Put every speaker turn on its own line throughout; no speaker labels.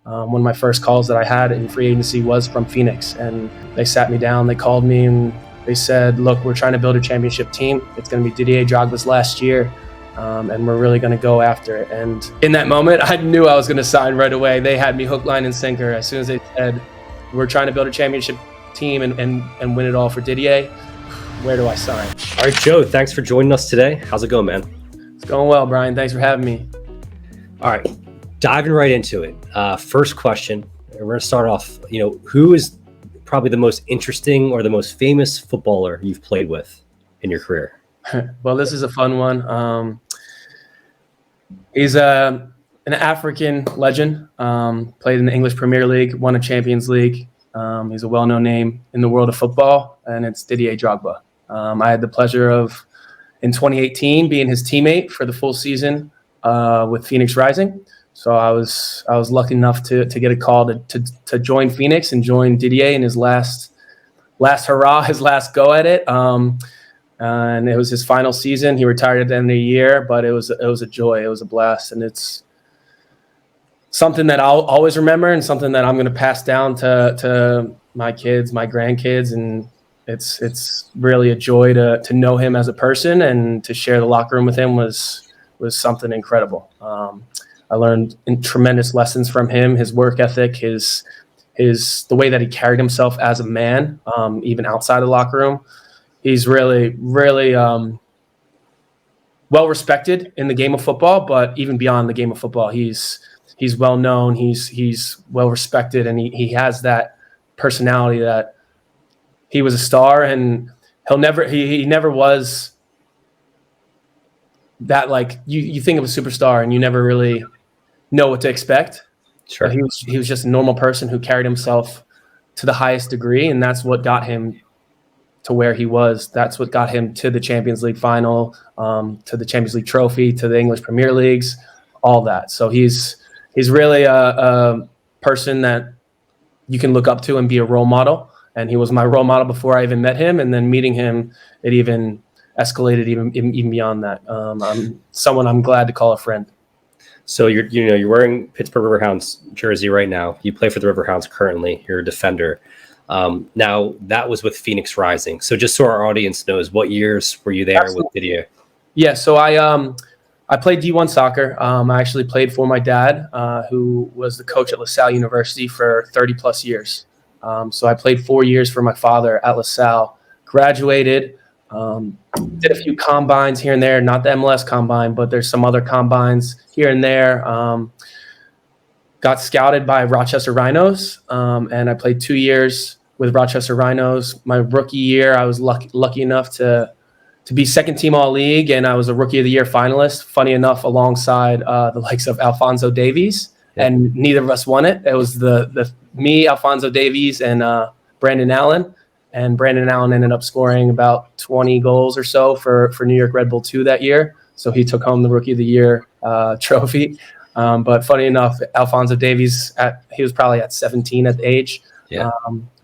One of my first calls that I had in free agency was from Phoenix, and they sat me down, they called me, and they said, look, we're trying to build a championship team. It's going to be Didier Drogba's last year, and we're really going to go after it. And in that moment, I knew I was going to sign right away. They had me hook, line, and sinker. As soon as they said, we're trying to build a championship team and win it all for Didier, where do I sign?
All right, Joe, thanks for joining us today. How's it going, man?
It's going well, Brian. Thanks for having me.
All right, diving right into it. First question, we're going to start off, who is probably the most interesting or the most famous footballer you've played with in your career?
Well, this is a fun one. He's an African legend, played in the English Premier League, won a Champions League. He's a well-known name in the world of football, and it's Didier Drogba. I had the pleasure of, in 2018, being his teammate for the full season with Phoenix Rising. So I was lucky enough to get a call to join Phoenix and join Didier in his last hurrah, his last go at it. And it was his final season. He retired at the end of the year, but it was a joy. It was a blast, and it's something that I'll always remember, and something that I'm going to pass down to my kids, my grandkids, and it's really a joy to know him as a person, and to share the locker room with him was something incredible. I learned tremendous lessons from him, his work ethic, his the way that he carried himself as a man, even outside the locker room. He's really, really well respected in the game of football, but even beyond the game of football, he's well known. He's well respected, and he has that personality that he was a star, and he never was that, like, you think of a superstar and you never really know what to expect.
Sure.
But he was just a normal person who carried himself to the highest degree, and that's what got him to where he was. That's what got him to the Champions League final, to the Champions League trophy, to the English Premier Leagues, all that. So he's really a person that you can look up to and be a role model. And he was my role model before I even met him, and then meeting him, it even escalated even beyond that. I'm someone I'm glad to call a friend.
So you're wearing Pittsburgh Riverhounds jersey right now. You play for the Riverhounds currently. You're a defender. Now that was with Phoenix Rising. So just so our audience knows, what years were you there? Absolutely. With Didier?
Yeah, so I played D1 soccer. I actually played for my dad, who was the coach at LaSalle University for 30 plus years. So I played 4 years for my father at LaSalle, graduated, did a few combines here and there, not the MLS combine, but there's some other combines here and there. Got scouted by Rochester Rhinos, and I played 2 years with Rochester Rhinos. My rookie year, I was lucky enough to be second team All-League, and I was a Rookie of the Year finalist, funny enough, alongside the likes of Alphonso Davies, and neither of us won it. It was me, Alphonso Davies, and Brandon Allen. And Brandon Allen ended up scoring about 20 goals or so for New York Red Bull 2 that year. So he took home the Rookie of the Year trophy. But funny enough, Alphonso Davies, he was probably at 17 at the age,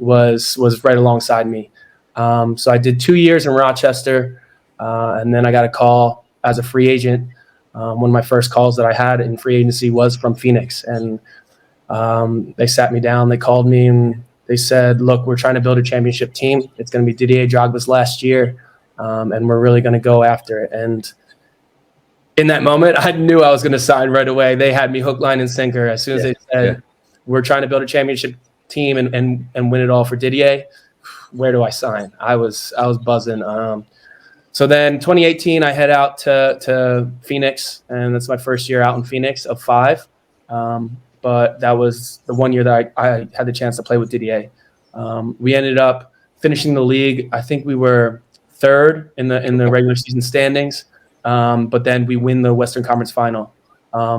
was right alongside me. So I did 2 years in Rochester, and then I got a call as a free agent. One of my first calls that I had in free agency was from Phoenix, and they sat me down, they called me, and they said, look, we're trying to build a championship team. It's going to be Didier Drogba's last year, and we're really going to go after it. And in that moment, I knew I was going to sign right away. They had me hook, line, and sinker. As soon as they said, we're trying to build a championship team and win it all for Didier, where do I sign? I was buzzing. So then 2018, I head out to Phoenix, and that's my first year out in Phoenix of 5. But that was the 1 year that I had the chance to play with Didier. We ended up finishing the league. I think we were 3rd in the regular season standings, but then we win the Western Conference final.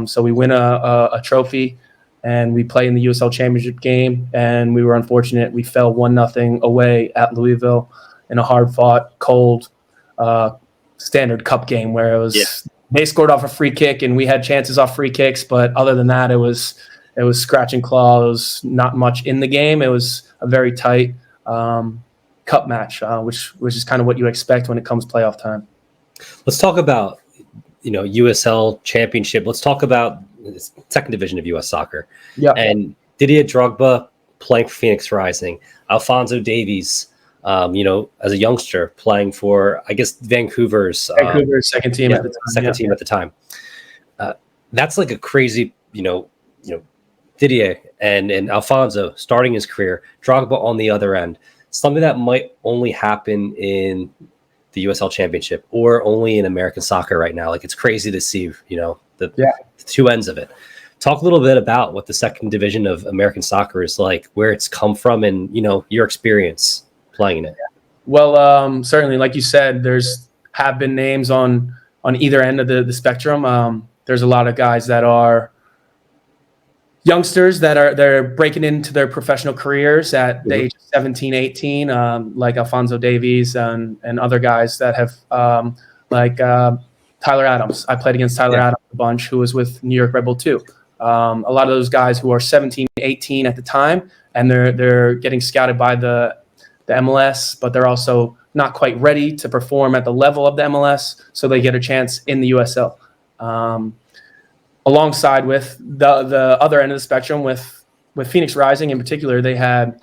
So we win a trophy, and we play in the USL Championship game, and we were unfortunate. We fell 1-0 away at Louisville in a hard-fought, cold standard cup game where it was they scored off a free kick, and we had chances off free kicks, but other than that, it was scratch and claw. It was not much in the game. It was a very tight cup match, which is kind of what you expect when it comes playoff time.
Let's talk about USL Championship. Let's talk about second division of US soccer.
Yeah.
And Didier Drogba playing for Phoenix Rising, Alphonso Davies, as a youngster playing for, I guess, Vancouver's
second team at the time.
Second team at the time. That's like a crazy, Didier and Alfonso starting his career, Drogba on the other end. Something that might only happen in the USL Championship or only in American soccer right now. Like, it's crazy to see, the two ends of it. Talk a little bit about what the second division of American soccer is like, where it's come from, and your experience playing in it.
Well, certainly, like you said, have been names on either end of the spectrum. There's a lot of guys that are youngsters they're breaking into their professional careers at the age of 17, 18, like Alphonso Davies and other guys that have Tyler Adams. I played against Tyler Adams a bunch, who was with New York Red Bull too. A lot of those guys who are 17, 18 at the time, and they're getting scouted by the MLS, but they're also not quite ready to perform at the level of the MLS, so they get a chance in the USL. Alongside with the other end of the spectrum, with Phoenix Rising in particular, they had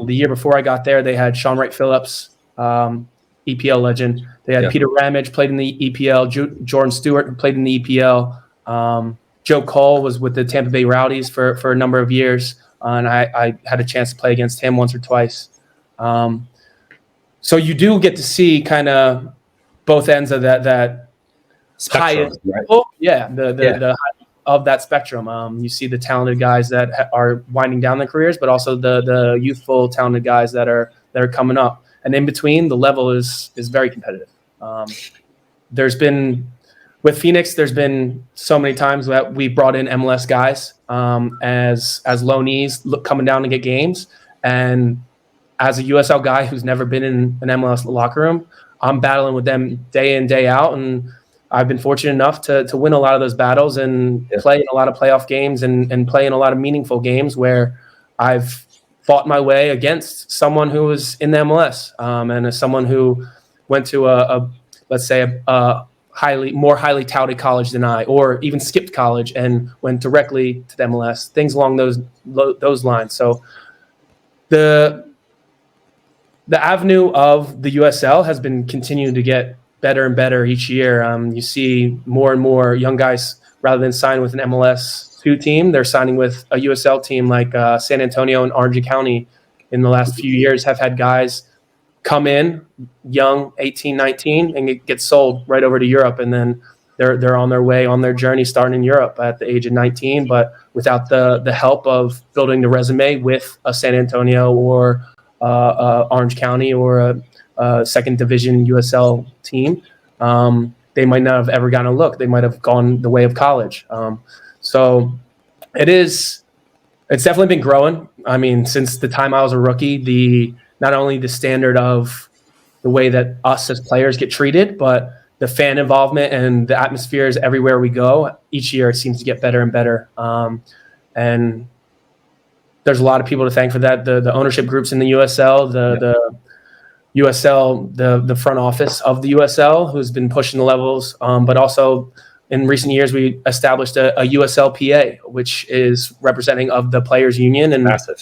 the year before I got there, they had Sean Wright Phillips, EPL legend. They had Peter Ramage, played in the EPL. Jordan Stewart, who played in the EPL. Joe Cole was with the Tampa Bay Rowdies for a number of years, and I had a chance to play against him once or twice. So you do get to see kind of both ends of that
spectrum, right?
The of that spectrum. You see the talented guys that are winding down their careers, but also the youthful, talented guys that are coming up. And in between, the level is very competitive. With Phoenix, there's been so many times that we brought in MLS guys as loanees coming down to get games. And as a USL guy who's never been in an MLS locker room, I'm battling with them day in, day out. And I've been fortunate enough to win a lot of those battles and play in a lot of playoff games and play in a lot of meaningful games where I've fought my way against someone who was in the MLS and as someone who went to a more highly touted college than I, or even skipped college and went directly to the MLS, things along those lines. So the avenue of the USL has been continuing to get better and better each year. You see more and more young guys, rather than sign with an MLS2 team, they're signing with a USL team like San Antonio and Orange County in the last few years have had guys come in young, 18, 19, and get sold right over to Europe. And then they're on their way, on their journey, starting in Europe at the age of 19, but without the help of building the resume with a San Antonio or Orange County or a second division USL team, they might not have ever gotten a look. They might have gone the way of college. So it's definitely been growing. I mean, since the time I was a rookie, not only the standard of the way that us as players get treated, but the fan involvement and the atmospheres everywhere we go, each year it seems to get better and better. And there's a lot of people to thank for that. The ownership groups in the USL, the USL, the front office of the USL, who's been pushing the levels, but also in recent years, we established a USLPA, which is representing of the players union. And
massive,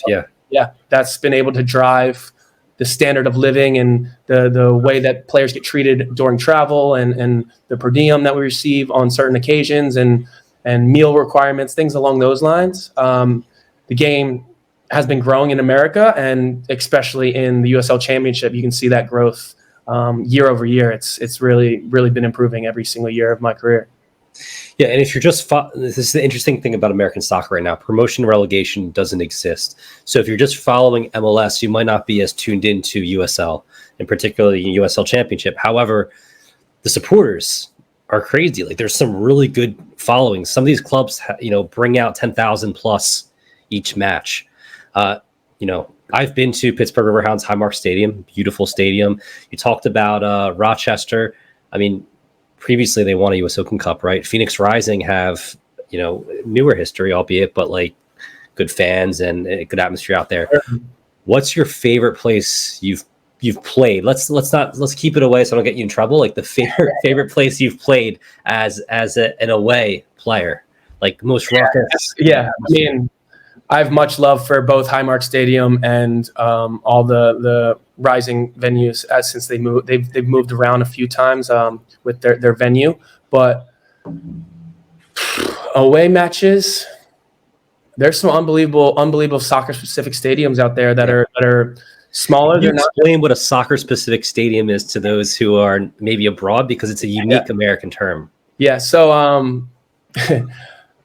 that's been able to drive the standard of living and the way that players get treated during travel and the per diem that we receive on certain occasions and meal requirements, things along those lines. The game has been growing in America, and especially in the USL Championship, you can see that growth year over year. It's really, really been improving every single year of my career.
Yeah, and if you're just this is the interesting thing about American soccer right now. Promotion relegation doesn't exist. So if you're just following MLS, you might not be as tuned into USL, and particularly USL Championship. However, the supporters are crazy. Like, there's some really good followings. Some of these clubs, bring out 10,000 plus each match. I've been to Pittsburgh Riverhounds Highmark Stadium, beautiful stadium. You talked about Rochester. I mean, previously they won a US Open Cup, right? Phoenix Rising have, newer history, albeit, but like good fans and a good atmosphere out there. What's your favorite place you've played? Let's keep it away so I don't get you in trouble. Like the favorite place you've played as an away player like most ruckus.
Yeah, I mean, I have much love for both Highmark Stadium and all the rising venues since they moved. They've moved around a few times with their venue, but away matches. There's some unbelievable soccer specific stadiums out there that are smaller.
Can you explain what a soccer specific stadium is to those who are maybe abroad, because it's a unique American term.
Yeah. So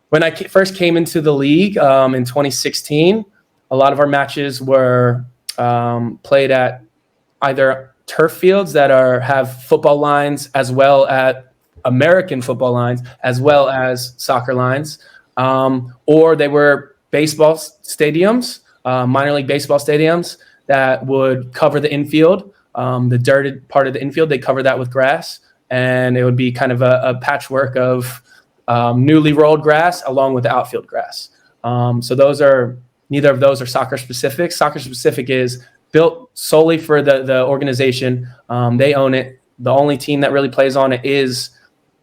when I first came into the league in 2016, a lot of our matches were played at either turf fields that have football lines, as well as American football lines, as well as soccer lines, or they were baseball stadiums, minor league baseball stadiums that would cover the infield, the dirted part of the infield. They cover that with grass, and it would be kind of a patchwork of newly rolled grass along with the outfield grass. So neither of those are soccer specific. Soccer specific is built solely for the organization. They own it. The only team that really plays on it is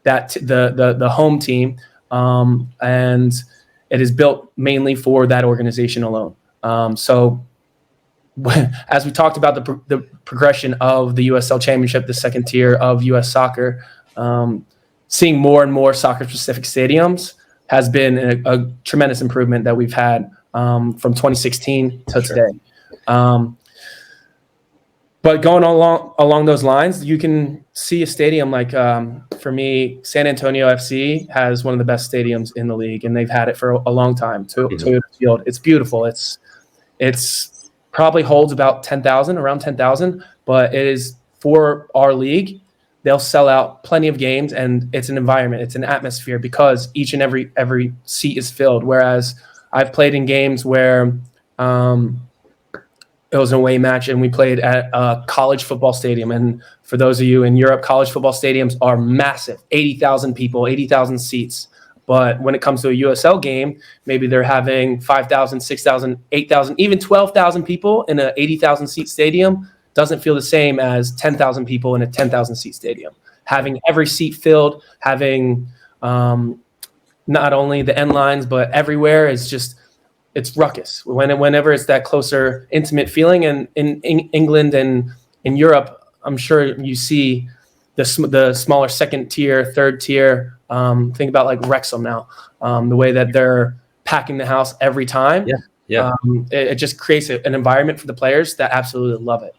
the home team, and it is built mainly for that organization alone. So as we talked about the progression of the USL Championship, the second tier of US soccer, seeing more and more soccer-specific stadiums has been a tremendous improvement that we've had from 2016 to today. But going along those lines, you can see a stadium like, for me, San Antonio FC has one of the best stadiums in the league, and they've had it for a long time. Toyota Field, it's beautiful. It's probably holds about around 10,000, but it is for our league. They'll sell out plenty of games, and it's an environment, it's an atmosphere, because each and every seat is filled. Whereas I've played in games where it was an away match, and we played at a college football stadium. And for those of you in Europe, college football stadiums are massive, 80,000 people, 80,000 seats. But when it comes to a USL game, maybe they're having 5,000, 6,000, 8,000, even 12,000 people in an 80,000 seat stadium. Doesn't feel the same as 10,000 people in a 10,000 seat stadium. Having every seat filled, having not only the end lines, but everywhere is just, it's ruckus. Whenever it's that closer, intimate feeling. And in England and in Europe, I'm sure you see the smaller second tier, third tier. Think about like Wrexham now, the way that they're packing the house every time.
Yeah.
It just creates an environment for the players that absolutely love it.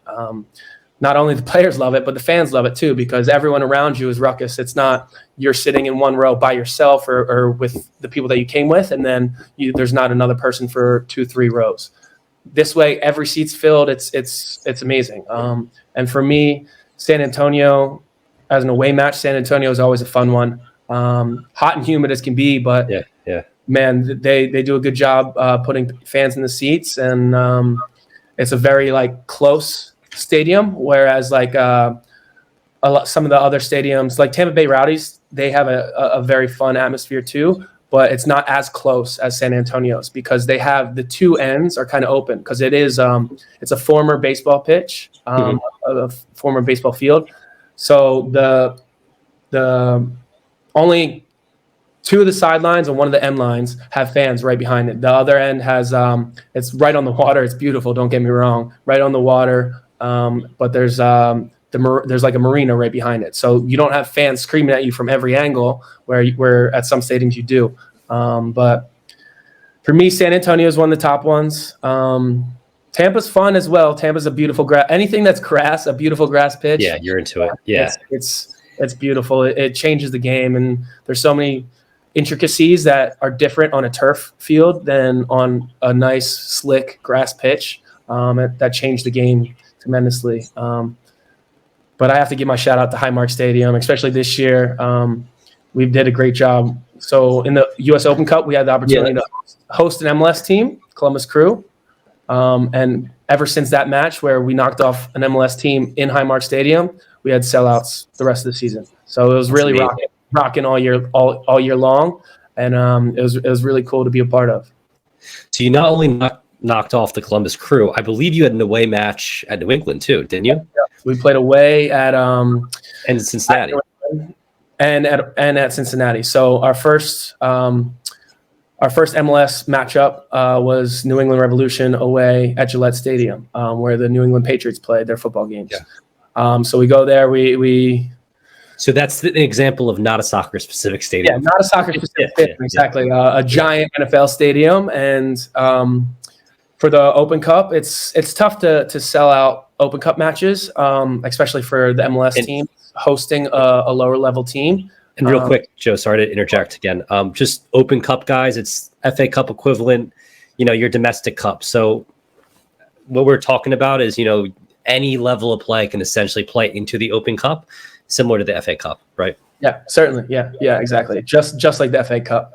Not only the players love it, but the fans love it too, because everyone around you is ruckus. It's not you're sitting in one row by yourself or with the people that you came with, and then there's not another person for 2-3 rows. This way, every seat's filled. It's amazing. And for me, San Antonio, as an away match, San Antonio is always a fun one. Hot and humid as can be, but man, they do a good job putting fans in the seats, and it's a very like close stadium. Whereas like some of the other stadiums, like Tampa Bay Rowdies, they have a very fun atmosphere too, but it's not as close as San Antonio's, because they have the two ends are kind of open, because it's a former baseball pitch, a former baseball field. So the only two of the sidelines and one of the end lines have fans right behind it. The other end has it's right on the water. It's beautiful. Don't get me wrong, right on the water. But there's like a marina right behind it, so you don't have fans screaming at you from every angle where at some stadiums you do. But for me, San Antonio is one of the top ones. Tampa's fun as well. Tampa's a beautiful grass. Anything that's grass, a beautiful grass pitch.
Yeah, you're into it. Yeah,
it's beautiful. It changes the game, and there's so many intricacies that are different on a turf field than on a nice, slick grass pitch. That changed the game tremendously. But I have to give my shout out to Highmark Stadium, especially this year. We did a great job. So in the US Open Cup, we had the opportunity to host an MLS team, Columbus Crew. And ever since that match where we knocked off an MLS team in Highmark Stadium, we had sellouts the rest of the season. So it was really rocking all year long, and it was really cool to be a part of.
So you not only knocked off the Columbus Crew, I believe you had an away match at New England too, didn't you?
Yeah. We played away at
and Cincinnati,
and at Cincinnati. So our first our first MLS matchup was New England Revolution away at Gillette Stadium, where the New England Patriots played their football games.
Yeah.
So we go there. We
So that's an example of not a soccer-specific stadium.
Yeah, not a soccer-specific stadium, exactly. A giant NFL stadium. And for the Open Cup, it's tough to sell out Open Cup matches, especially for the MLS team hosting a lower-level team.
And real quick, Joe, sorry to interject again. Just Open Cup, guys, it's FA Cup equivalent, your domestic cup. So what we're talking about is, any level of play can essentially play into the Open Cup, similar to the FA Cup, right?
Yeah, certainly. Yeah, exactly. Just like the FA Cup.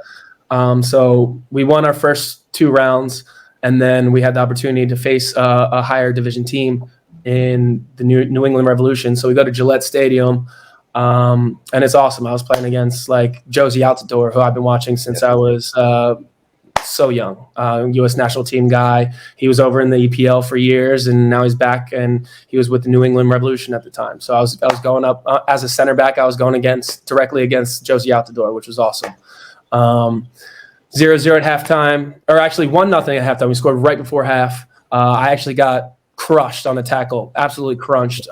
So we won our first 2 rounds, and then we had the opportunity to face a higher division team in the New England Revolution. So we go to Gillette Stadium, and it's awesome. I was playing against like Josie Altidore, who I've been watching since I was so young, U.S. national team guy. He was over in the EPL for years, and now he's back, and he was with the New England Revolution at the time. So I was going up as a center back. I was going directly against Josie Altidore, which was awesome. 0-0 at halftime, or actually 1-0 at halftime. We scored right before half. I actually got crushed on a tackle, absolutely crunched.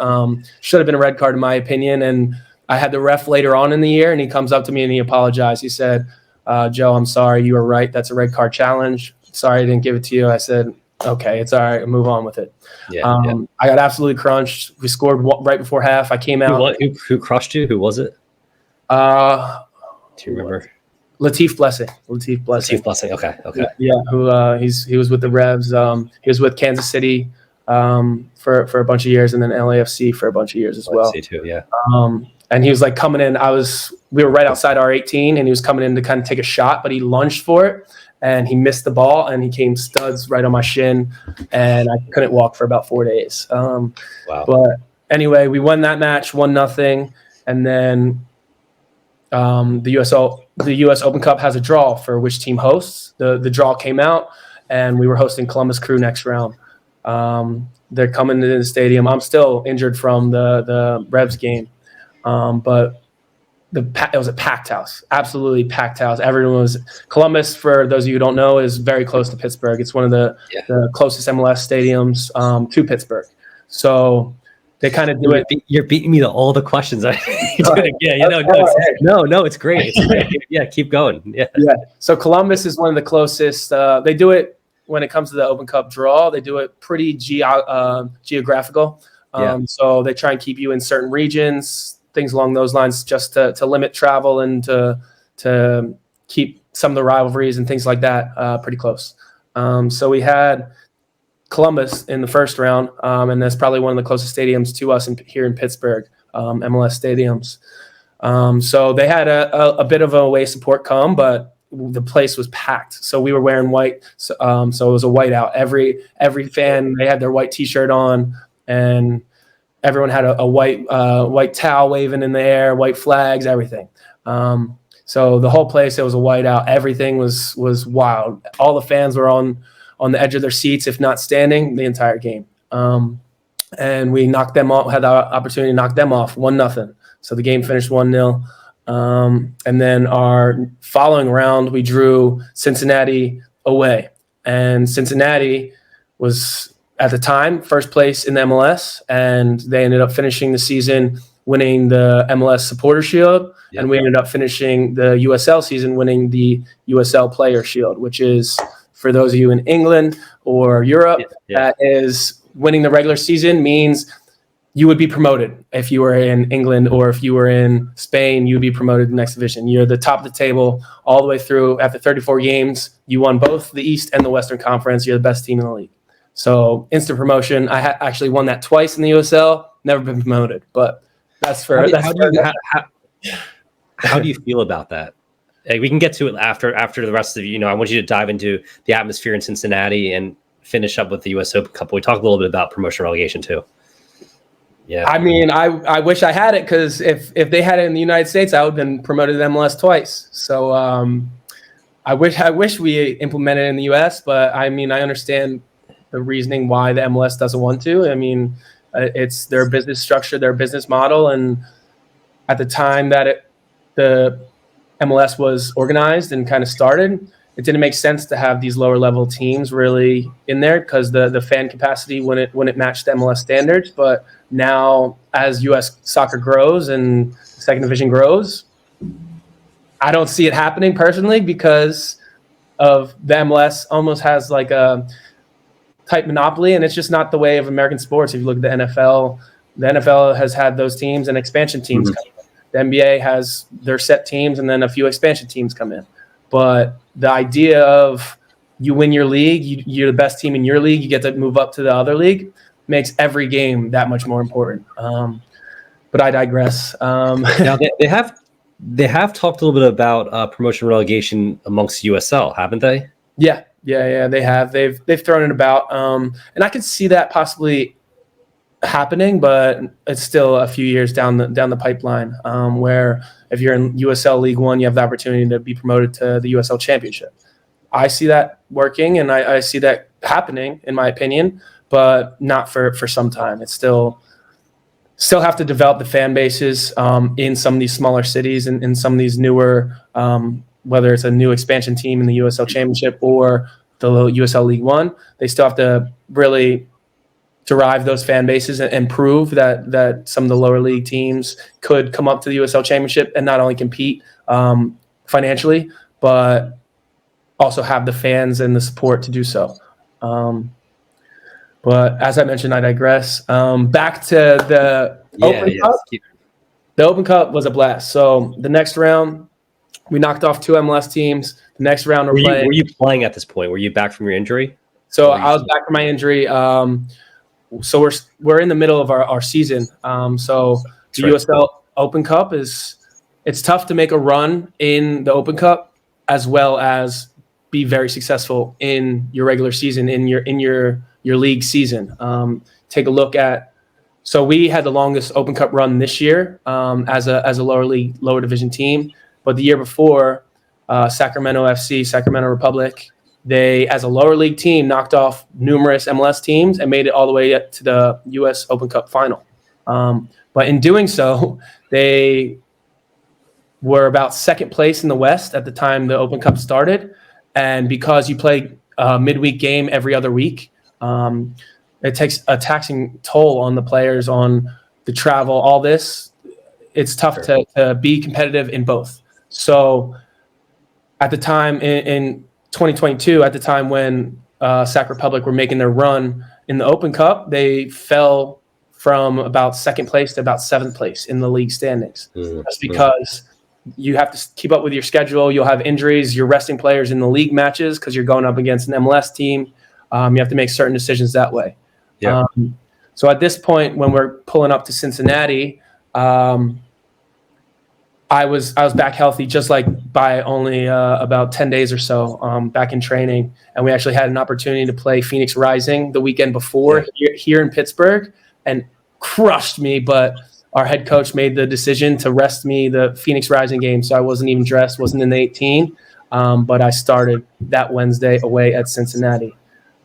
Should have been a red card in my opinion. And I had the ref later on in the year, and he comes up to me and he apologized. He said, Joe, I'm sorry. You were right. That's a red card challenge. Sorry I didn't give it to you. I said, okay, it's all right. I'll move on with it. I got absolutely crunched. We scored right before half. I came out.
Who crushed you? Who was it? Do you remember?
Latif Blessing.
Okay.
Yeah. He was with the Revs. He was with Kansas City for a bunch of years, and then LAFC for a bunch of years as well.
LAFC too, yeah.
And he was like coming in. We were right outside our 18, and he was coming in to kind of take a shot, but he lunged for it, and he missed the ball, and he came studs right on my shin, and I couldn't walk for about 4 days.
Wow.
But anyway, we won that match 1-0, and then the US Open Cup has a draw for which team hosts. The draw came out, and we were hosting Columbus Crew next round. They're coming into the stadium. I'm still injured from the Revs game, but it was a packed house, absolutely packed house. Everyone was Columbus. For those of you who don't know, is very close to Pittsburgh. It's one of the closest MLS stadiums to Pittsburgh. So they kind of do it.
You're beating me to all the questions. No, it's great. Yeah, keep going. Yeah.
So Columbus is one of the closest. They do it when it comes to the Open Cup draw. They do it pretty geographical. So they try and keep you in certain regions, things along those lines, just to limit travel and to keep some of the rivalries and things like that pretty close. So we had Columbus in the first round, and that's probably one of the closest stadiums to us here in Pittsburgh, MLS stadiums. So they had a bit of a away support come, but the place was packed. So we were wearing white, so it was a whiteout. Every fan, they had their white T-shirt on, and everyone had a white towel waving in the air, white flags, everything. So the whole place, it was a whiteout. Everything was wild. All the fans were on the edge of their seats, if not standing, the entire game. And we knocked them off, had the opportunity to knock them off 1-0. So the game finished 1-0. And then our following round, we drew Cincinnati away. And Cincinnati was, at the time, first place in the MLS. And they ended up finishing the season winning the MLS Supporters Shield. Yep. And we ended up finishing the USL season winning the USL Player Shield, which is, for those of you in England or Europe, that is winning the regular season means you would be promoted. If you were in England or if you were in Spain, you'd be promoted to the next division. You're the top of the table all the way through. After 34 games, you won both the East and the Western Conference. You're the best team in the league. So instant promotion. I actually won that twice in the USL. Never been promoted, but that's for.
How do you feel about that? Like, we can get to it after the rest of I want you to dive into the atmosphere in Cincinnati and finish up with the US Open Cup. We talk a little bit about promotion relegation too. Yeah.
I mean, I wish I had it, because if they had it in the United States, I would have been promoted to MLS twice. So I wish we implemented it in the US, but I mean, I understand the reasoning why the MLS doesn't want to. I mean, it's their business structure, their business model, and at the time that the MLS was organized and kind of started, it didn't make sense to have these lower level teams really in there because the fan capacity wouldn't match the MLS standards. But now, as U.S. soccer grows and the second division grows, I don't see it happening personally because of the MLS almost has like a type monopoly, and it's just not the way of American sports. If you look at the NFL has had those teams and expansion teams come in. The NBA has their set teams and then a few expansion teams come in. But the idea of you win your league, you're the best team in your league, you get to move up to the other league, makes every game that much more important. But I digress.
Now they have talked a little bit about promotion relegation amongst USL, haven't they?
Yeah, they have. They've thrown it about, and I could see that possibly happening, but it's still a few years down the pipeline. Where if you're in USL League One, you have the opportunity to be promoted to the USL Championship. I see that working, and I see that happening, in my opinion, but not for some time. It's still have to develop the fan bases in some of these smaller cities and in some of these newer, whether it's a new expansion team in the USL Championship or the USL League One. They still have to really derive those fan bases and prove that some of the lower league teams could come up to the USL Championship and not only compete financially, but also have the fans and the support to do so. But as I mentioned, I digress. Back to the Open Cup. The Open Cup was a blast. So the next round, we knocked off 2 MLS teams. The next round, were
you playing at this point? Were you back from your injury?
So I was back from my injury. So we're in the middle of our season. So the USL Open Cup it's tough to make a run in the Open Cup as well as be very successful in your regular season, in your league season. Take a look at. So we had the longest Open Cup run this year as a lower division team, but the year before, Sacramento FC, Sacramento Republic, they, as a lower league team, knocked off numerous MLS teams and made it all the way to the U.S. Open Cup final. But in doing so, they were about second place in the West at the time the Open Cup started. And because you play a midweek game every other week, it takes a taxing toll on the players, on the travel, all this. It's tough to be competitive in both. So at the time in 2022, at the time when Sac Republic were making their run in the Open Cup, they fell from about second place to about seventh place in the league standings. That's because you have to keep up with your schedule. You'll have injuries. You're resting players in the league matches because you're going up against an MLS team. You have to make certain decisions that way.
Yeah.
So at this point, when we're pulling up to Cincinnati, I was back healthy just like by only about 10 days or so back in training. And we actually had an opportunity to play Phoenix Rising the weekend before here in Pittsburgh and crushed me. But our head coach made the decision to rest me the Phoenix Rising game. So I wasn't even dressed, wasn't in the 18. But I started that Wednesday away at Cincinnati.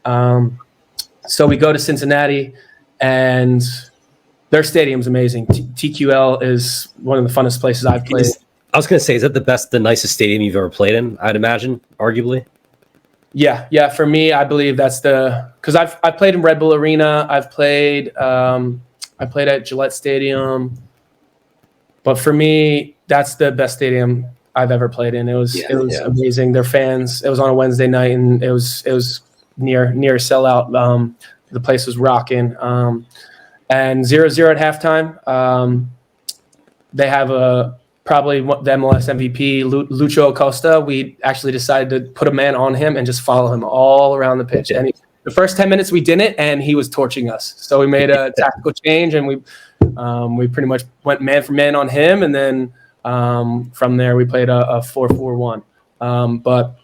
So we go to Cincinnati and their stadium's amazing. TQL is one of the funnest places I've played.
I was going to say, is that the nicest stadium you've ever played in? I'd imagine, arguably.
Yeah. For me, I believe that's because I've played in Red Bull Arena. I played at Gillette Stadium, but for me, that's the best stadium I've ever played in. It was amazing. Their fans. It was on a Wednesday night, and it was near sellout. The place was rocking. And 0-0 at halftime. They have probably the MLS MVP, Lucho Acosta. We actually decided to put a man on him and just follow him all around the pitch. And the first 10 minutes we didn't, and he was torching us. So we made a tactical change, and we pretty much went man for man on him. And then from there we played a 4-4-1. But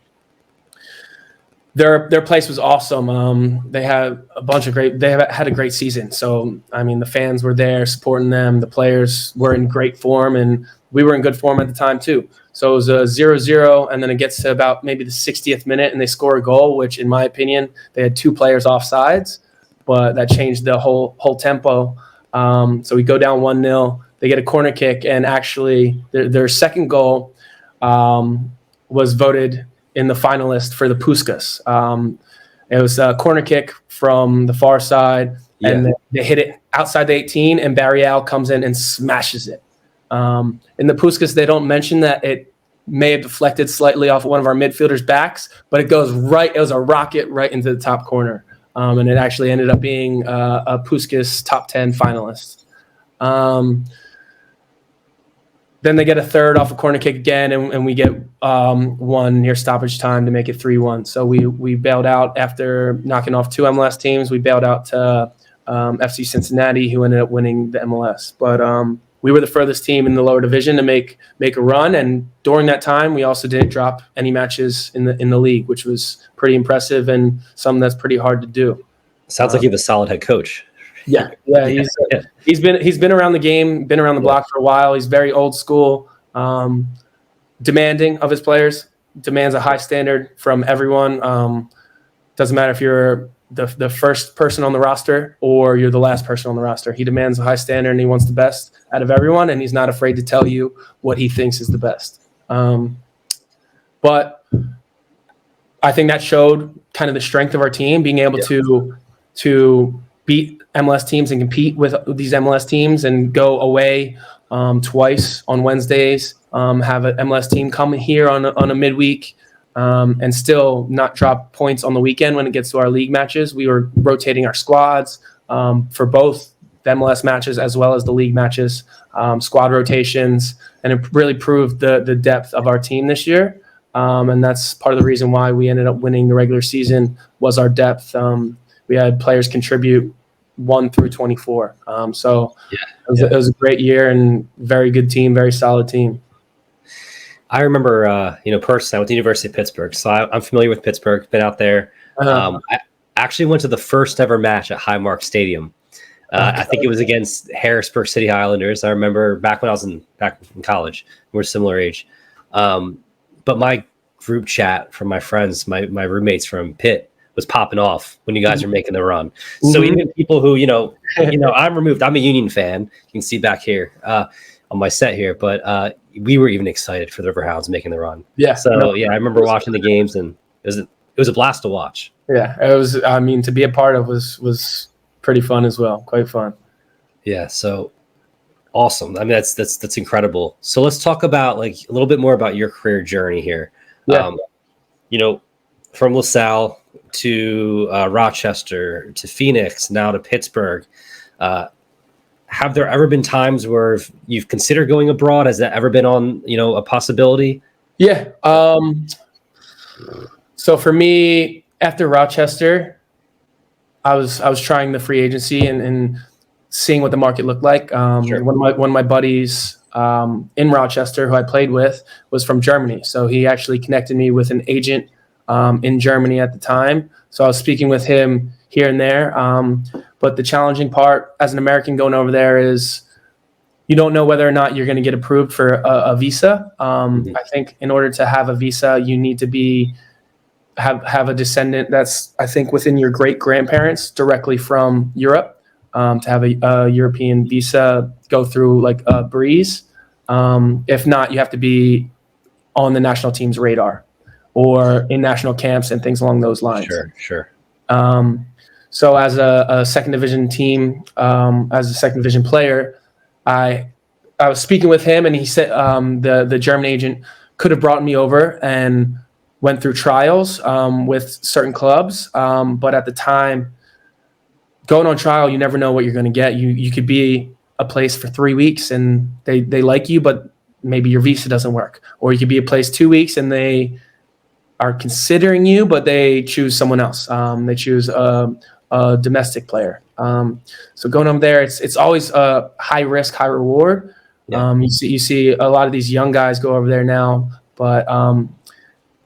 their place was awesome. They had they had a great season. So, I mean, the fans were there supporting them. The players were in great form, and we were in good form at the time too. So it was a 0-0, and then it gets to about maybe the 60th minute, and they score a goal, which in my opinion, they had 2 players offsides, but that changed the whole tempo. So we go down 1-0. They get a corner kick, and actually their second goal was voted in the finalist for the Puskas. It was a corner kick from the far side, and they hit it outside the 18, and Barrial comes in and smashes it. In the Puskas, they don't mention that it may have deflected slightly off one of our midfielders' backs, but it goes right. It was a rocket right into the top corner, and it actually ended up being a Puskas top 10 finalist. Then they get a third off a corner kick again, and we get one near stoppage time to make it 3-1. So we bailed out after knocking off 2 MLS teams. We bailed out to FC Cincinnati, who ended up winning the MLS. But we were the furthest team in the lower division to make a run, and during that time, we also didn't drop any matches in the league, which was pretty impressive and something that's pretty hard to do.
Sounds like you have a solid head coach.
Yeah. He's been around the game, been around the block for a while. He's very old school, demanding of his players, demands a high standard from everyone. Doesn't matter if you're the first person on the roster or you're the last person on the roster. He demands a high standard, and he wants the best out of everyone, and he's not afraid to tell you what he thinks is the best. But I think that showed kind of the strength of our team, being able to beat MLS teams and compete with these MLS teams and go away twice on Wednesdays, have an MLS team come here on a midweek, and still not drop points on the weekend when it gets to our league matches. We were rotating our squads for both the MLS matches as well as the league matches, squad rotations, and it really proved the depth of our team this year. And that's part of the reason why we ended up winning the regular season was our depth. We had players contribute 1 through 24. It was a great year and very good team, very solid team.
I remember, personally, I went to the University of Pittsburgh, so I'm familiar with Pittsburgh, been out there. I actually went to the first ever match at Highmark Stadium. I think it was against Harrisburg City Islanders. I remember back when I was back in college. We're a similar age. But my group chat from my friends, my roommates from Pitt, was popping off when you guys are making the run. So even people who, I'm removed. I'm a Union fan. You can see back here on my set here, but we were even excited for the Riverhounds making the run. Yeah. So I remember watching the games, and it was a blast to watch.
Yeah, it was. I mean, to be a part of was pretty fun as well. Quite fun.
Yeah. So awesome. I mean, that's incredible. So let's talk about a little bit more about your career journey here. Yeah. From LaSalle to Rochester to Phoenix, now to Pittsburgh. Have there ever been times where you've considered going abroad? Has that ever been on, a possibility? Yeah.
So for me, after Rochester, I was trying the free agency and seeing what the market looked like. Sure. One of my buddies in Rochester who I played with was from Germany. So he actually connected me with an agent in Germany at the time. So I was speaking with him here and there. But the challenging part as an American going over there is you don't know whether or not you're going to get approved for a visa. I think in order to have a visa, you need to have a descendant that's, I think, within your great-grandparents directly from Europe to have a European visa go through like a breeze. If not, you have to be on the national team's radar or in national camps and things along those lines.
Sure.
So as a second division team, as a second division player, I was speaking with him, and he said the German agent could have brought me over and went through trials with certain clubs. But at the time, going on trial, you never know what you're going to get. You could be a place for 3 weeks and they like you, but maybe your visa doesn't work. Or you could be a place 2 weeks and they are considering you, but they choose someone else. They choose a domestic player. So going over there, it's always a high risk, high reward. Yeah. You see a lot of these young guys go over there now, but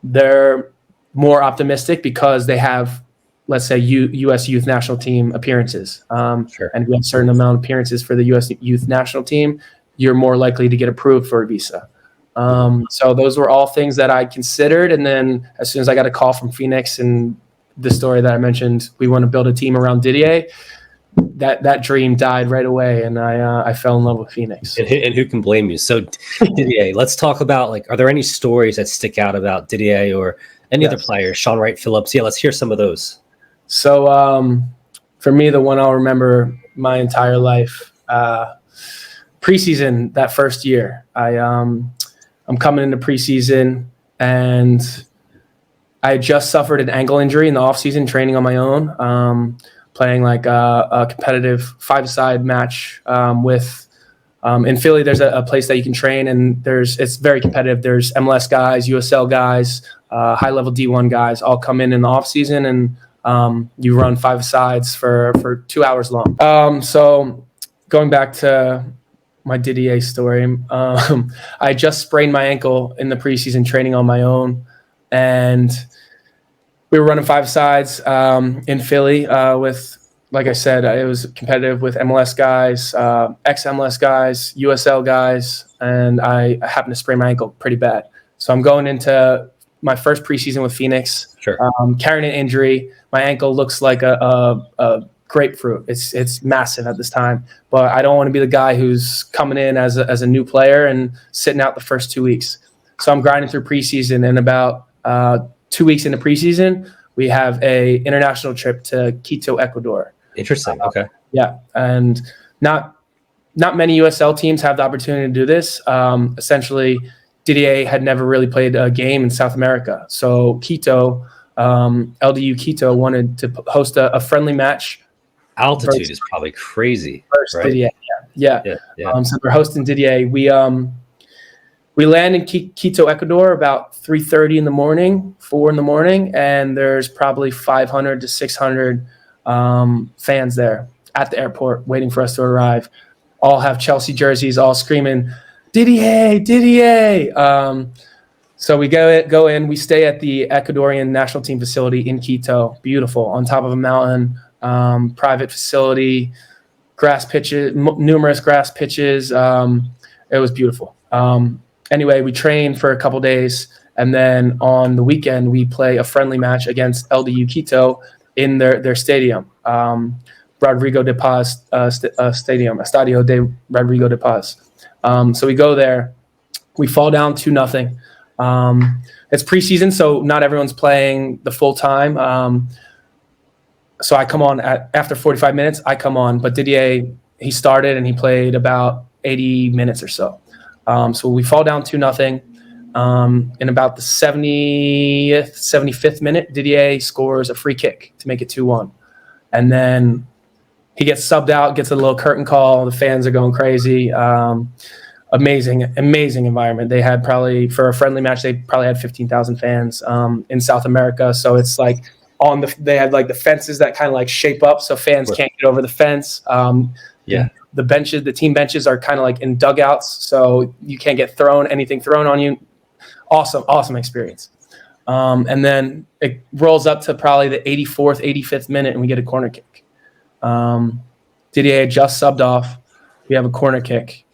they're more optimistic because they have, let's say, U.S. Youth National Team appearances. Sure. And if you have a certain amount of appearances for the U.S. Youth National Team, you're more likely to get approved for a visa. So those were all things that I considered. And then as soon as I got a call from Phoenix and the story that I mentioned, we want to build a team around Didier, that dream died right away, and I fell in love with Phoenix.
And who can blame you? So Didier, let's talk about, are there any stories that stick out about Didier or Any other players? Sean Wright Phillips. Yeah, let's hear some of those.
So for me, the one I'll remember my entire life, preseason that first year. I'm coming into preseason, and I had just suffered an ankle injury in the offseason training on my own, playing like a competitive 5-side match with in Philly. There's a place that you can train, and it's very competitive. There's MLS guys, USL guys, high-level D1 guys all come in the offseason, and you run 5 sides for 2 hours long. So going back to my Didier story, I just sprained my ankle in the preseason training on my own, and we were running 5 sides in Philly with, like I said, it was competitive with MLS guys, ex-MLS guys, USL guys, and I happened to sprain my ankle pretty bad. So I'm going into my first preseason with Phoenix, carrying an injury. My ankle looks like a grapefruit. It's massive at this time, but I don't want to be the guy who's coming in as a new player and sitting out the first 2 weeks. So I'm grinding through preseason, and about 2 weeks into preseason, we have a international trip to Quito, Ecuador.
Interesting. Okay.
Yeah, and not many USL teams have the opportunity to do this. Essentially, Didier had never really played a game in South America, so Quito, LDU Quito, wanted to host a friendly match.
Altitude is probably crazy. Right?
Didier. Yeah. So we're hosting Didier. We land in Quito, Ecuador about 3:30 in the morning, 4 in the morning, and there's probably 500 to 600 fans there at the airport waiting for us to arrive. All have Chelsea jerseys, all screaming, Didier, Didier. So we go in. We stay at the Ecuadorian national team facility in Quito. Beautiful, on top of a mountain, private facility, grass pitches, numerous grass pitches. It was beautiful. Anyway, we train for a couple days, and then on the weekend we play a friendly match against LDU Quito in their stadium, Rodrigo de Paz Stadium, Estadio de Rodrigo de Paz. So we go there, we fall down 2-0. It's preseason, so not everyone's playing the full time. So I come on after 45 minutes. I come on, but Didier, he started and he played about 80 minutes or so. So we fall down 2-0. In about the 70th, 75th minute, Didier scores a free kick to make it 2-1. And then he gets subbed out, gets a little curtain call. The fans are going crazy. Amazing environment. They had probably, for a friendly match, they probably had 15,000 fans in South America. So it's like they had like the fences that kind of like shape up so fans can't get over the fence. The benches, the team benches are kind of like in dugouts, so you can't get anything thrown on you. Awesome experience. And then it rolls up to probably the 84th, 85th minute, and we get a corner kick. Didier had just subbed off. We have a corner kick,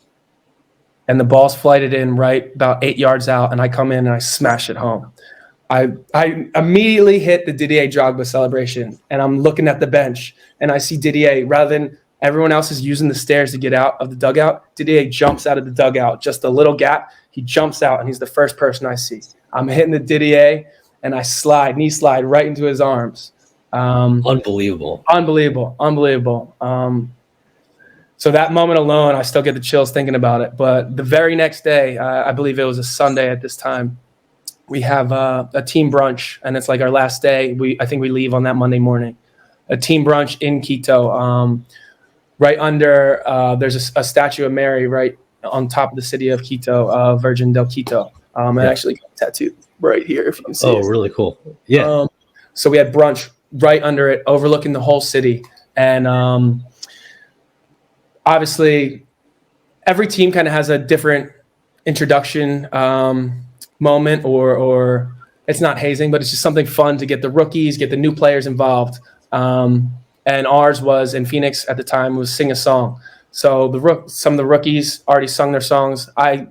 and the ball's flighted in right about 8 yards out, and I come in and I smash it home. I immediately hit the Didier Drogba celebration, and I'm looking at the bench, and I see Didier, rather than everyone else is using the stairs to get out of the dugout, Didier jumps out of the dugout, just a little gap. He jumps out, and he's the first person I see. I'm hitting the Didier, and I knee slide right into his arms.
Unbelievable.
So that moment alone, I still get the chills thinking about it. But the very next day, I believe it was a Sunday at this time, we have a team brunch, and it's like our last day. I think we leave on that Monday morning. A team brunch in Quito. Right under, there's a statue of Mary right on top of the city of Quito, Virgin del Quito. I actually got tattooed right here, if you can see it.
Oh, really cool. Yeah.
So we had brunch right under it, overlooking the whole city. And obviously, every team kind of has a different introduction moment, or it's not hazing, but it's just something fun to get the rookies, get the new players involved. And ours was, in Phoenix at the time, was sing a song. So some of the rookies already sung their songs. I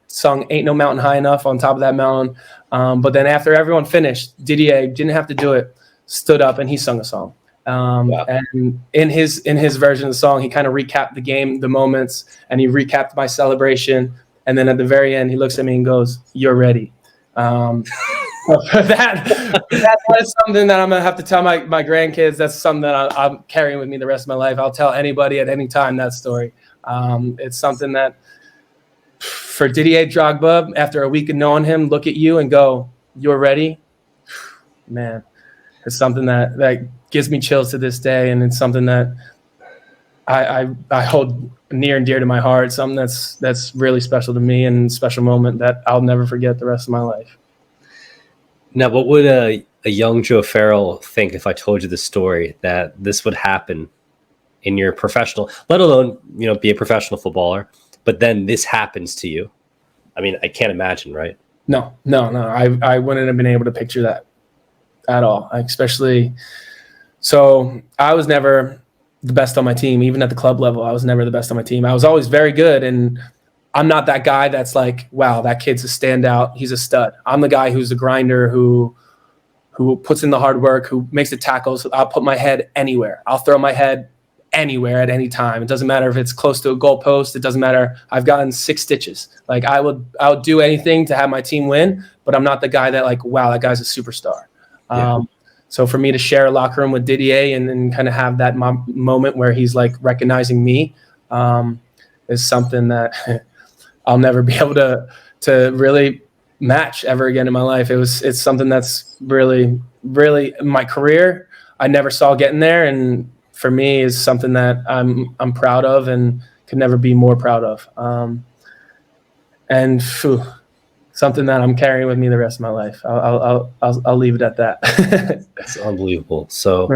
sung Ain't No Mountain High Enough on top of that mountain. But then after everyone finished, Didier didn't have to do it, stood up and he sung a song. And in his version of the song, he kind of recapped the game, the moments, and he recapped my celebration. And then at the very end, he looks at me and goes, "You're ready." that is something that I'm gonna have to tell my grandkids. That's something that I'm carrying with me the rest of my life. I'll tell anybody at any time that story. It's something that for Didier Drogba, after a week of knowing him, look at you and go, "You're ready." Man, it's something that gives me chills to this day, and it's something that I hold near and dear to my heart. Something that's really special to me, and a special moment that I'll never forget the rest of my life.
Now, what would a young Joe Farrell think if I told you the story that this would happen in your professional, let alone, be a professional footballer, but then this happens to you? I mean, I can't imagine, right?
No. I wouldn't have been able to picture that at all. So I was never the best on my team. Even at the club level, I was never the best on my team. I was always very good, and I'm not that guy that's like, wow, that kid's a standout. He's a stud. I'm the guy who's a grinder, who puts in the hard work, who makes the tackles. I'll put my head anywhere. I'll throw my head anywhere at any time. It doesn't matter if it's close to a goalpost. It doesn't matter. I've gotten 6 stitches. Like I would do anything to have my team win, but I'm not the guy that like, wow, that guy's a superstar. Yeah. So for me to share a locker room with Didier and kind of have that moment where he's like recognizing me is something that I'll never be able to really match ever again in my life. It's something that's really, really in my career I never saw getting there, and for me is something that I'm proud of and could never be more proud of. Something that I'm carrying with me the rest of my life. I'll leave it at that.
That's unbelievable. So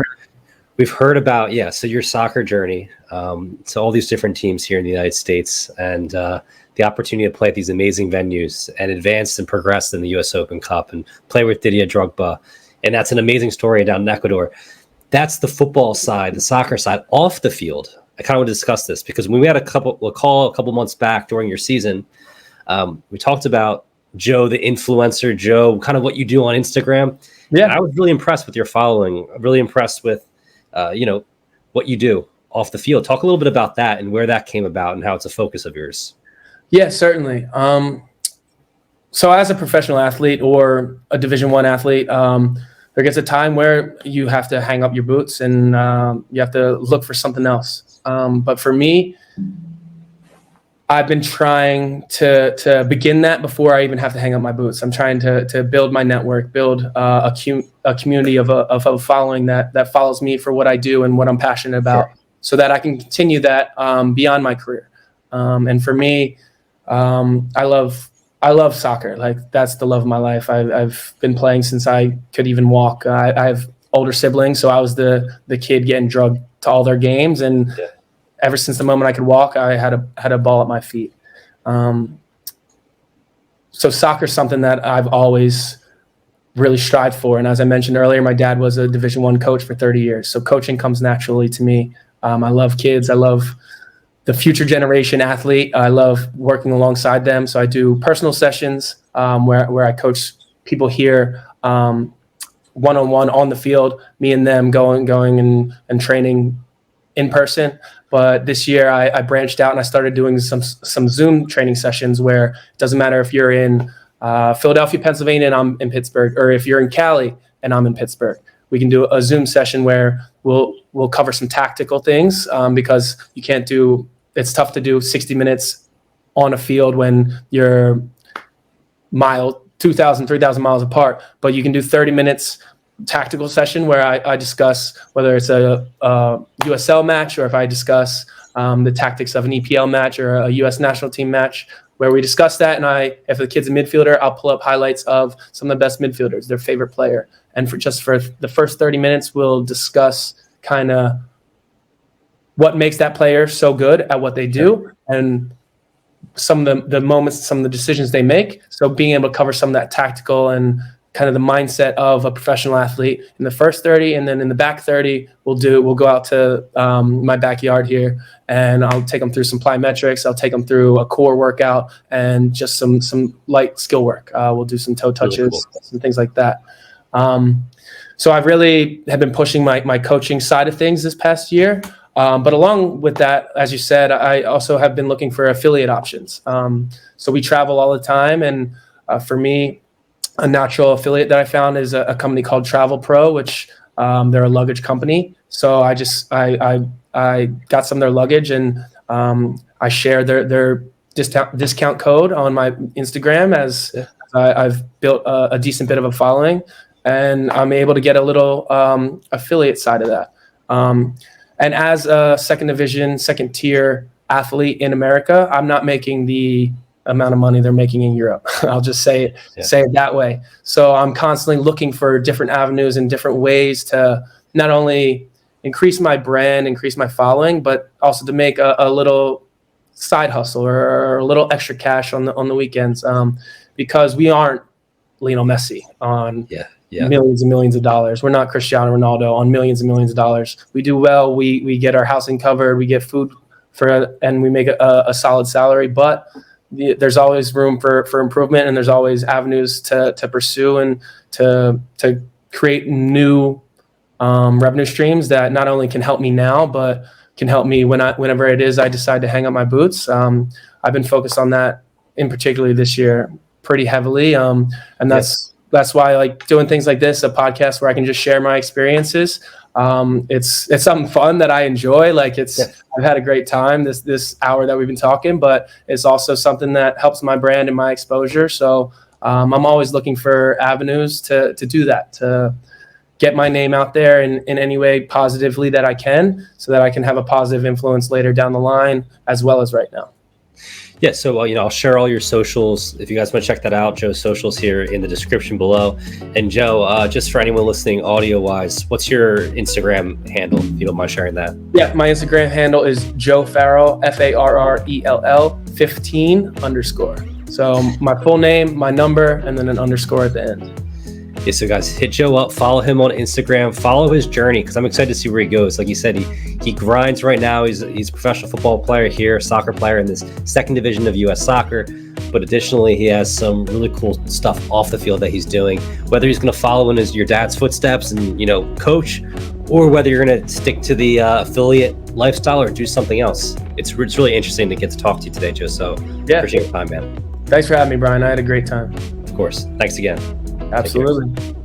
we've heard about, so your soccer journey, so all these different teams here in the United States, and the opportunity to play at these amazing venues and advance and progress in the US Open Cup and play with Didier Drogba. And that's an amazing story down in Ecuador. That's the football side, the soccer side. Off the field, I kind of want to discuss this because when we had a couple months back during your season, we talked about Joe, the influencer, Joe, kind of what you do on Instagram. Yeah, and I was really impressed with your following. Really impressed with, what you do off the field. Talk a little bit about that and where that came about and how it's a focus of yours.
Yeah, certainly. So as a professional athlete or a Division I athlete, there gets a time where you have to hang up your boots and you have to look for something else. But for me, I've been trying to begin that before I even have to hang up my boots. I'm trying to build my network, build a community of a following that follows me for what I do and what I'm passionate about, so that I can continue that beyond my career. And for me, I love soccer. Like that's the love of my life. I've been playing since I could even walk. I have older siblings, so I was the kid getting drugged to all their games, and ever since the moment I could walk, I had a ball at my feet. So soccer is something that I've always really strived for. And as I mentioned earlier, my dad was a Division I coach for 30 years. So coaching comes naturally to me. I love kids. I love the future generation athlete. I love working alongside them. So I do personal sessions where I coach people here one-on-one on the field, me and them going and training in person. But this year I branched out and I started doing some Zoom training sessions where it doesn't matter if you're in Philadelphia, Pennsylvania, and I'm in Pittsburgh, or if you're in Cali and I'm in Pittsburgh. We can do a Zoom session where we'll cover some tactical things because it's tough to do 60 minutes on a field when you're 2,000, 3,000 miles apart. But you can do 30 minutes tactical session where I discuss whether it's a USL match or if I discuss the tactics of an EPL match or a US national team match, where we discuss that. And if the kid's a midfielder, I'll pull up highlights of some of the best midfielders, their favorite player. And for the first 30 minutes, we'll discuss kind of what makes that player so good at what they do and some of the moments, some of the decisions they make. So being able to cover some of that tactical and kind of the mindset of a professional athlete in the first 30, and then in the back 30, we'll go out to my backyard here, and I'll take them through some plyometrics. I'll take them through a core workout and just some light skill work. We'll do some toe touches, really cool. Some things like that. So I really have been pushing my coaching side of things this past year. But along with that, as you said, I also have been looking for affiliate options. So we travel all the time, and for me, a natural affiliate that I found is a company called Travel Pro, which they're a luggage company. So I got some of their luggage, and I share their discount code on my Instagram, as I've built a decent bit of a following, and I'm able to get a little affiliate side of that. And as a second division, second tier athlete in America, I'm not making the amount of money they're making in Europe. I'll just say it that way. So I'm constantly looking for different avenues and different ways to not only increase my brand, increase my following, but also to make a little side hustle or a little extra cash on the weekends, because we aren't Lionel Messi on millions and millions of dollars. We're not Cristiano Ronaldo on millions and millions of dollars. We do well. We get our housing covered. We get food and we make a solid salary. But there's always room for improvement, and there's always avenues to pursue and to create new revenue streams that not only can help me now, but can help me whenever it is I decide to hang up my boots. I've been focused on that in particularly this year pretty heavily, and that's why I like doing things like this, a podcast where I can just share my experiences. It's something fun that I enjoy. Like I've had a great time this hour that we've been talking, but it's also something that helps my brand and my exposure. So I'm always looking for avenues to do that, to get my name out there in any way positively that I can, so that I can have a positive influence later down the line as well as right now.
Yeah, so I'll share all your socials if you guys want to check that out. Joe's socials here in the description below. And Joe, just for anyone listening audio-wise, what's your Instagram handle, if you don't mind sharing that? Yeah,
my Instagram handle is Joe Farrell, FARRELL 15_. So my full name, my number, and then an underscore at the end.
Yeah, so guys, hit Joe up, follow him on Instagram, follow his journey, because I'm excited to see where he goes. Like you said, he grinds right now. He's a professional football player here, soccer player in this second division of US soccer. But additionally, he has some really cool stuff off the field that he's doing. Whether he's going to follow in your dad's footsteps and coach, or whether you're going to stick to the affiliate lifestyle or do something else. It's really interesting to get to talk to you today, Joe. So appreciate your time, man.
Thanks for having me, Brian. I had a great time.
Of course. Thanks again.
Absolutely.